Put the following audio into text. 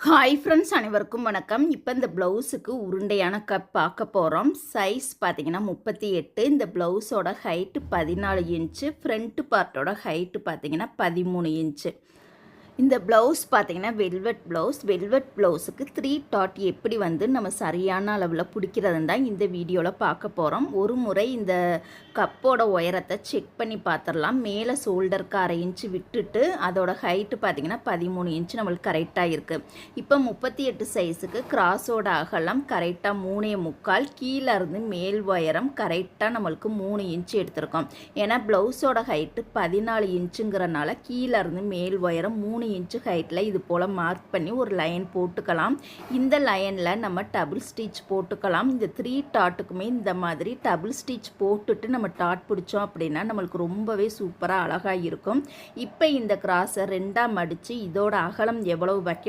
Hi friends, அனைவருக்கும் வணக்கம். இப்போ இந்த ப்ளவுஸுக்கு உருண்டையான கப் பார்க்க போகிறோம். சைஸ் பார்த்தீங்கன்னா 38. இந்த ப்ளவுஸோட ஹைட்டு 14 இன்ச்சு. ஃப்ரண்ட் பார்ட்டோட ஹைட்டு பார்த்தீங்கன்னா 13 இன்ச்சு. இந்த ப்ளவுஸ் பார்த்தீங்கன்னா வெல்வெட் ப்ளவுஸுக்கு 3 டாட் எப்படி வந்து நம்ம சரியான அளவில் பிடிக்கிறதுன்னு தான் இந்த வீடியோவில் பார்க்க போகிறோம். ஒரு முறை இந்த கப்போட உயரத்தை செக் பண்ணி பார்த்துடலாம். மேலே ஷோல்டருக்கு 1/2 இன்ச்சு விட்டுட்டு அதோட ஹைட்டு பார்த்தீங்கன்னா 13 இன்ச்சு நம்மளுக்கு கரெக்டாக இருக்குது. இப்போ 38 சைஸுக்கு கிராஸோட அகலம் கரெக்டாக 3.25, கீழே இருந்து மேல் உயரம் கரெக்டாக நம்மளுக்கு 3 இன்ச்சு எடுத்திருக்கோம். ஏன்னா ப்ளவுஸோட ஹைட்டு 14 இன்ச்சுங்கிறனால கீழே இருந்து மேல் உயரம் 3 இன்ச்சு ஹைட்டில் இது போல் மார்க் பண்ணி ஒரு லைன் போட்டுக்கலாம். இந்த லைனில் நம்ம டபுள் ஸ்டிச் போட்டுக்கலாம். இந்த 3 டாட்டுக்குமே இந்த மாதிரி டபுள் ஸ்டிச் போட்டுட்டு நம்ம டாட் பிடிச்சோம் அப்படின்னா நம்மளுக்கு ரொம்பவே சூப்பராக அழகாக இருக்கும். இப்போ இந்த கிராஸை 2ஆக மடித்து இதோட அகலம் எவ்வளவு வைக்க